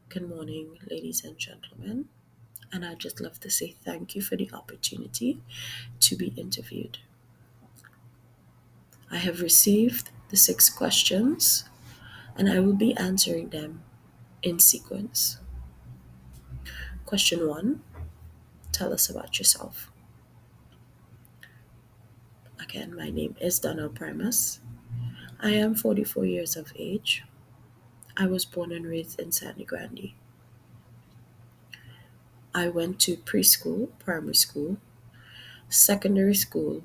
Good morning, ladies and gentlemen. And I'd just love to say thank you for the opportunity to be interviewed. I have received the six questions and I will be answering them in sequence. Question one: tell us about yourself. Again, my name is Donald Primus. I am 44 years of age. I was born and raised in Sandy Grande. I went to preschool, primary school, secondary school,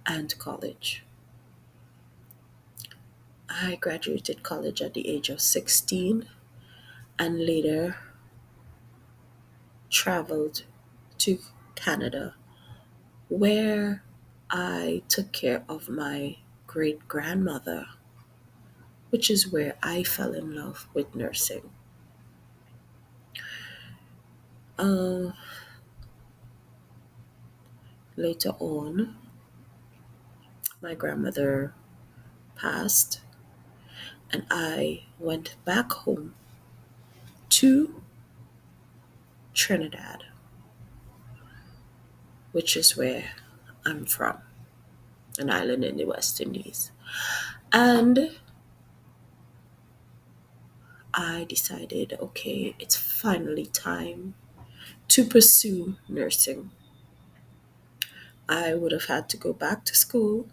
and college. I graduated college at the age of 16 and later traveled to Canada, where I took care of my great grandmother, which is where I fell in love with nursing. Uh, Later on, my grandmother passed, and I went back home to Trinidad, which is where I'm from, an island in the West Indies. And I decided, okay, it's finally time to pursue nursing. I would have had to go back to school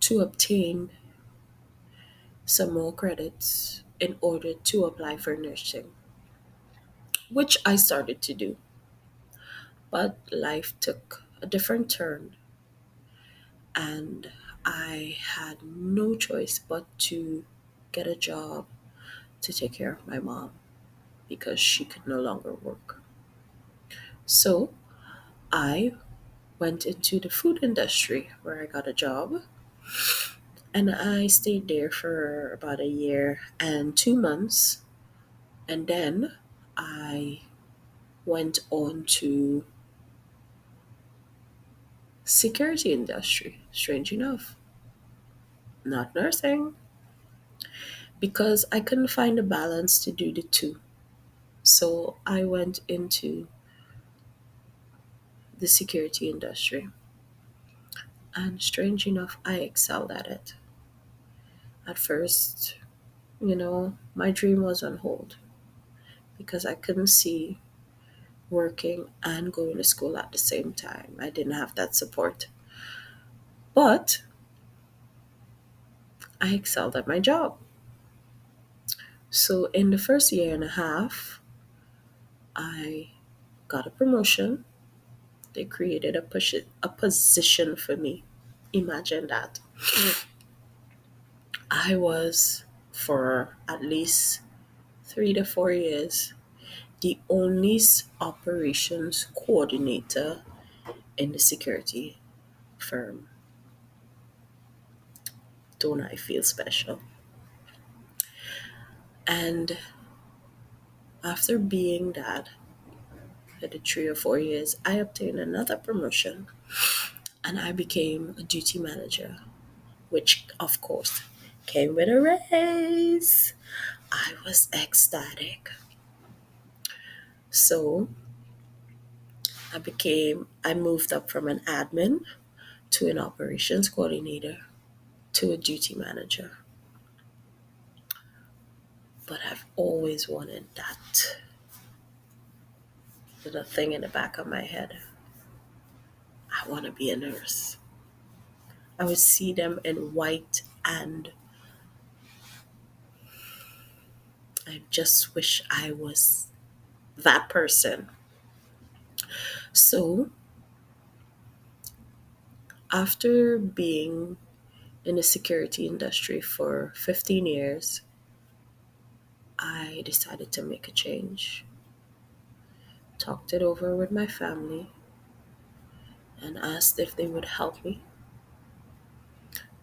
to obtain some more credits in order to apply for nursing, which I started to do. But life took a different turn, and I had no choice but to get a job to take care of my mom because she could no longer work. So I went into the food industry where I got a job, and I stayed there for about a year and 2 months. And then I went on to security industry, strange enough, not nursing, because I couldn't find a balance to do the two. So I went into the security industry. And strange enough, I excelled at it. At first, my dream was on hold because I couldn't see working and going to school at the same time. I didn't have that support. But I excelled at my job. So in the first year and a half, I got a promotion. They created a position for me. Imagine that. I was, for at least 3 to 4 years, the only operations coordinator in the security firm. Don't I feel special? And after being that for the 3 or 4 years, I obtained another promotion and I became a duty manager, which of course came with a raise. I was ecstatic. So I moved up from an admin to an operations coordinator to a duty manager. But I've always wanted that little thing in the back of my head. I want to be a nurse. I would see them in white and I just wish I was that person. So, after being in the security industry for 15 years, I decided to make a change. Talked it over with my family and asked if they would help me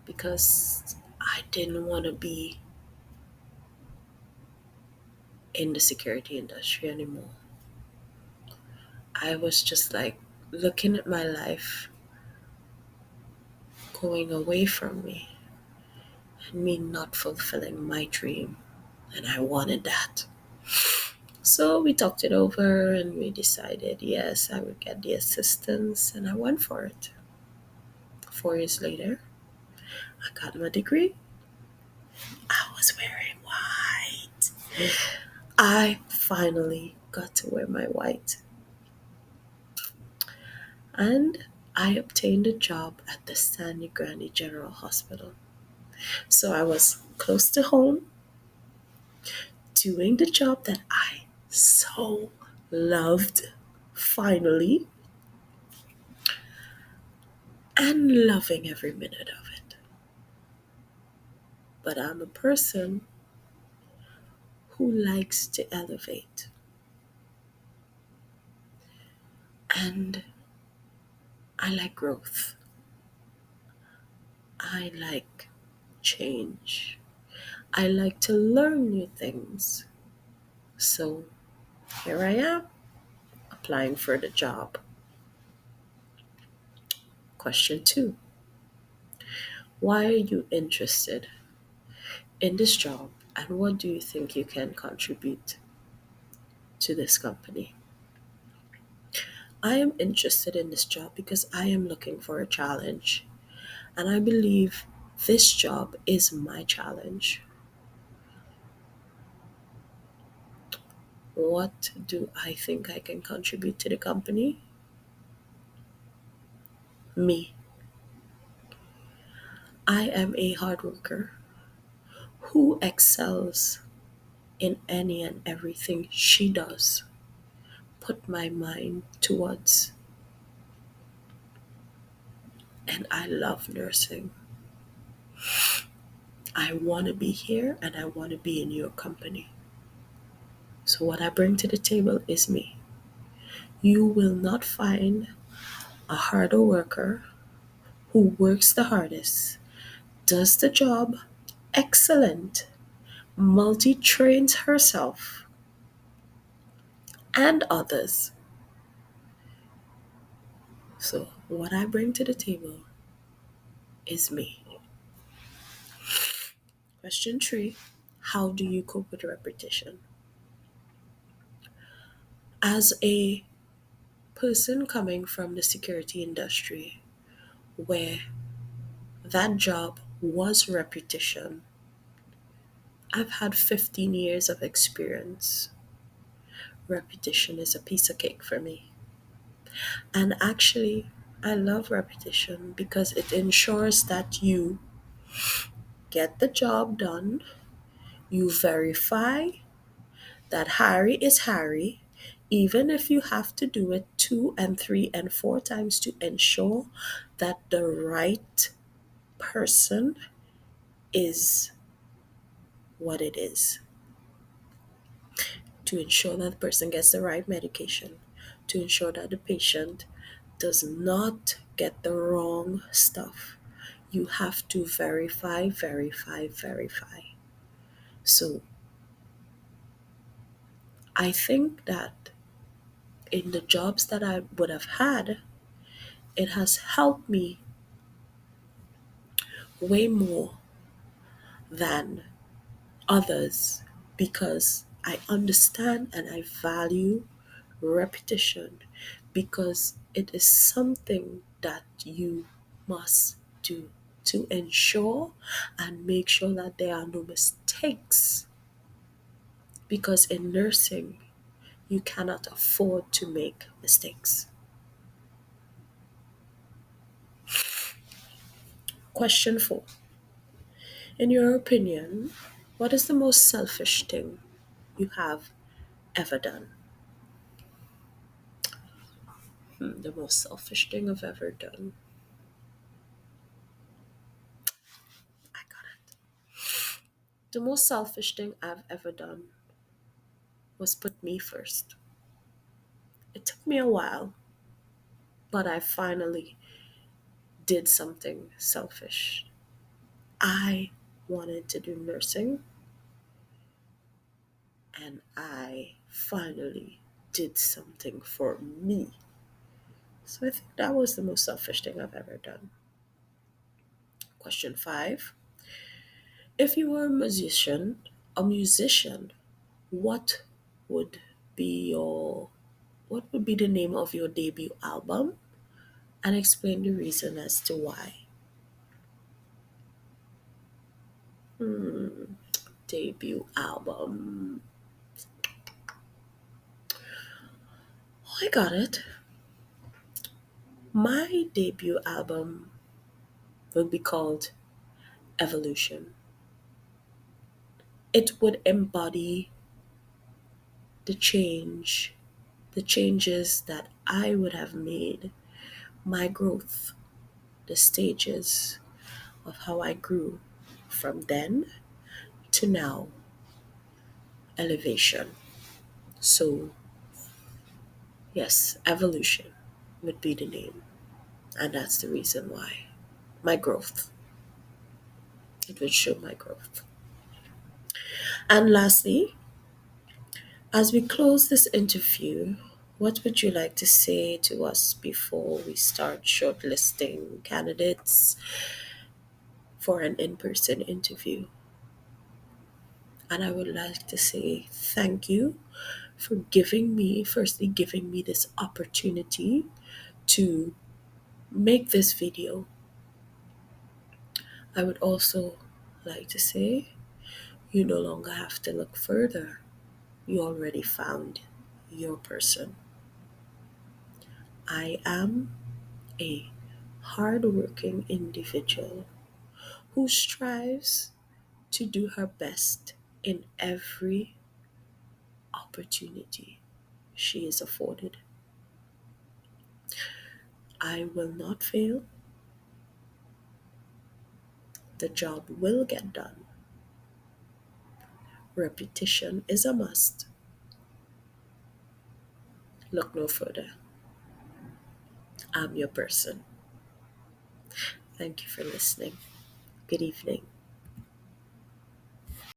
because I didn't want to be in the security industry anymore. I was just like looking at my life going away from me and me not fulfilling my dream. And I wanted that. So we talked it over and we decided yes, I would get the assistance, and I went for it. 4 years later, I got my degree. I was wearing white. I finally got to wear my white. And I obtained a job at the San Grande General Hospital. So I was close to home doing the job that I so loved, finally, and loving every minute of it. But I'm a person who likes to elevate, and I like growth. I like change. I like to learn new things. So here I am applying for the job. Question two: why are you interested in this job, and what do you think you can contribute to this company? I am interested in this job because I am looking for a challenge, and I believe this job is my challenge. What do I think I can contribute to the company? Me. I am a hard worker who excels in any and everything she does. Put my mind towards, and I love nursing. I want to be here and I want to be in your company. So, what I bring to the table is me. You will not find a harder worker who works the hardest, does the job excellent, multi trains herself and others. So, what I bring to the table is me. Question three: how do you cope with repetition? As a person coming from the security industry, where that job was repetition, I've had 15 years of experience. Repetition is a piece of cake for me. And actually, I love repetition because it ensures that you get the job done, you verify that Harry is Harry, even if you have to do it two and three and four times to ensure that the right person is what it is, to ensure that the person gets the right medication, to ensure that the patient does not get the wrong stuff. You have to verify, verify, verify. So I think that in the jobs that I would have had, it has helped me way more than others because I understand and I value repetition because it is something that you must do to ensure and make sure that there are no mistakes. Because in nursing, you cannot afford to make mistakes. Question four: in your opinion, what is the most selfish thing you have ever done? The most selfish thing I've ever done. I got it. The most selfish thing I've ever done was put me first. It took me a while, but I finally did something selfish. I wanted to do nursing, and I finally did something for me. So I think that was the most selfish thing I've ever done. Question five: if you were a musician, what would be your what would be the name of your debut album, and explain the reason as to why. Hmm, debut album. Oh, I got it. My debut album will be called Evolution. It would embody the the changes that I would have made, my growth, the stages of how I grew from then to now, elevation. So, yes, evolution would be the name. And that's the reason why. My growth. It would show my growth. And lastly, as we close this interview, what would you like to say to us before we start shortlisting candidates for an in person interview? And I would like to say thank you for firstly, giving me this opportunity to make this video. I would also like to say you no longer have to look further. You already found your person. I am a hardworking individual who strives to do her best in every opportunity she is afforded. I will not fail. The job will get done. Repetition is a must. Look no further. I'm your person. Thank you for listening. Good evening.